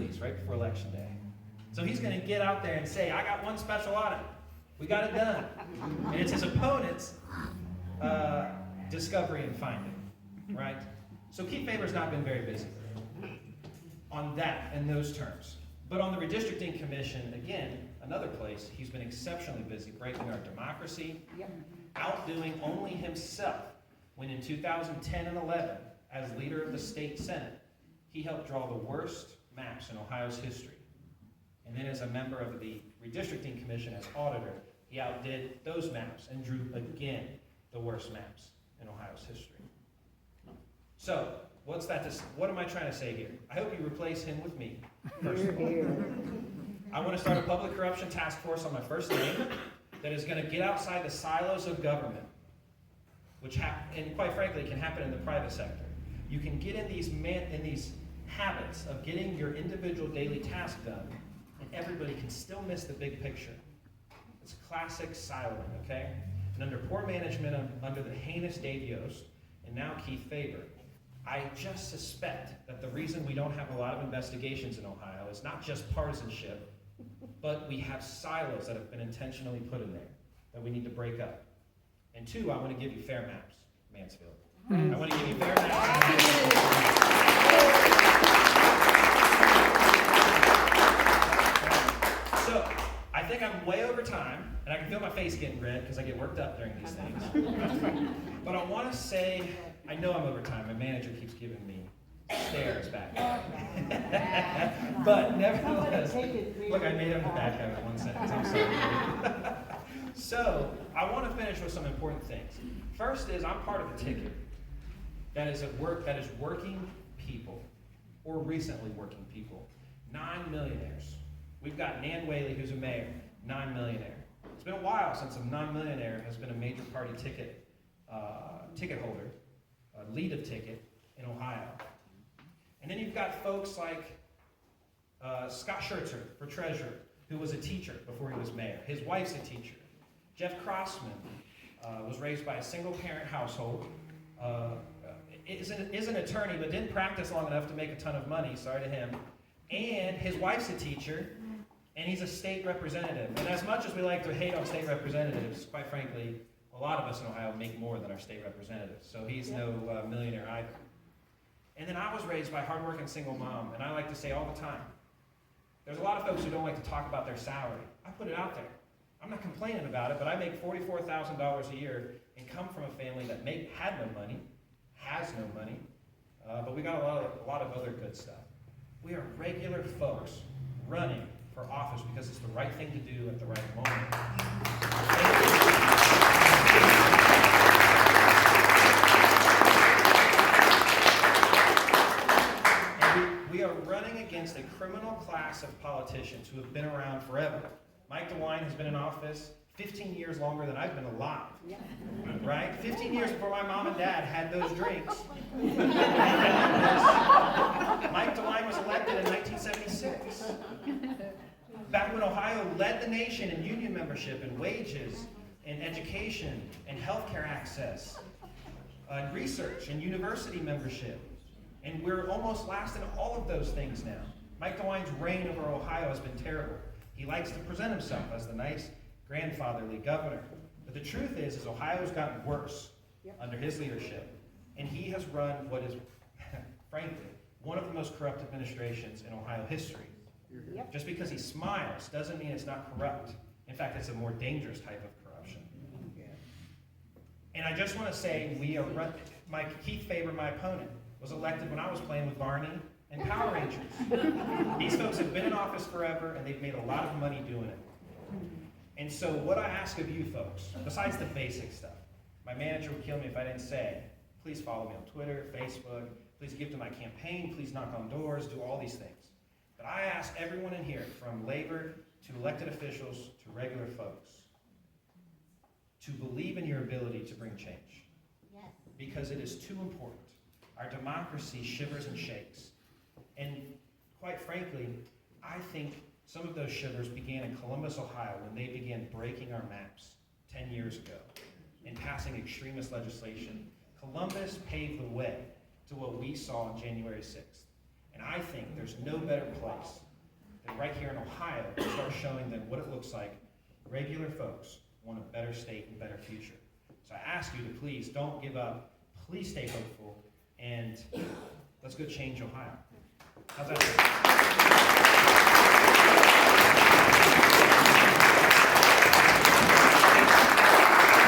release right before Election Day. So he's going to get out there and say, I got one special audit. We got it done. And it's his opponent's discovery and finding, right? So Keith Faber's not been very busy on that in those terms. But on the redistricting commission, again, another place, he's been exceptionally busy breaking our democracy, outdoing only himself when in 2010 and 11, as leader of the state senate, he helped draw the worst maps in Ohio's history. And then as a member of the redistricting commission as auditor, he outdid those maps and drew again the worst maps in Ohio's history. So, what am I trying to say here? I hope you replace him with me, first of all. I want to start a public corruption task force on my first day that is going to get outside the silos of government, which and quite frankly can happen in the private sector. You can get in these habits of getting your individual daily task done, and everybody can still miss the big picture. It's classic siloing, okay? And under poor management, under the heinous Dave Yost, and now Keith Faber, I just suspect that the reason we don't have a lot of investigations in Ohio is not just partisanship, but we have silos that have been intentionally put in there that we need to break up. And two, I want to give you fair maps, Mansfield. I want to give you fair maps. So, I think I'm way over time, and I can feel my face getting red because I get worked up during these things. But I want to say, I know I'm over time. My manager keeps giving me stares back. But nevertheless, look, I made him back out in one sentence. I'm sorry. So, I want to finish with some important things. First is I'm part of a ticket that is working people, or recently working people, 9 millionaires. We've got Nan Whaley, who's a mayor, non-millionaire. It's been a while since a non-millionaire has been a major party ticket holder, lead of ticket in Ohio. And then you've got folks like Scott Schertzer for treasurer, who was a teacher before he was mayor. His wife's a teacher. Jeff Crossman was raised by a single-parent household, is an attorney, but didn't practice long enough to make a ton of money, sorry to him. And his wife's a teacher, and he's a state representative. And as much as we like to hate on state representatives, quite frankly, a lot of us in Ohio make more than our state representatives, so he's no millionaire either. And then I was raised by a hardworking single mom, and I like to say all the time, there's a lot of folks who don't like to talk about their salary. I put it out there. I'm not complaining about it, but I make $44,000 a year and come from a family that had no money, has no money, but we got a lot of other good stuff. We are regular folks running for office because it's the right thing to do at the right moment. And we are running against a criminal class of politicians who have been around forever. Mike DeWine has been in office 15 years longer than I've been alive, right? 15 years before my mom and dad had those drinks. Mike DeWine was elected in 1976. Back when Ohio led the nation in union membership and wages and education and healthcare access, research and university membership. And we're almost last in all of those things now. Mike DeWine's reign over Ohio has been terrible. He likes to present himself as the nice grandfatherly governor. But the truth is Ohio's gotten worse under his leadership. And he has run what is, frankly, one of the most corrupt administrations in Ohio history. Just because he smiles doesn't mean it's not corrupt. In fact, it's a more dangerous type of corruption. And I just want to say, Keith Faber, my opponent, was elected when I was playing with Barney and Power Rangers. These folks have been in office forever, and they've made a lot of money doing it. And so what I ask of you folks, besides the basic stuff, my manager would kill me if I didn't say, please follow me on Twitter, Facebook, please give to my campaign, please knock on doors, do all these things. But I ask everyone in here, from labor to elected officials to regular folks, to believe in your ability to bring change. Yes. Because it is too important. Our democracy shivers and shakes. And quite frankly, I think some of those shivers began in Columbus, Ohio, when they began breaking our maps 10 years ago and passing extremist legislation. Columbus paved the way to what we saw on January 6th. And I think there's no better place than right here in Ohio to start showing them what it looks like. Regular folks want a better state and better future. So I ask you to please don't give up. Please stay hopeful, and let's go change Ohio. How's that?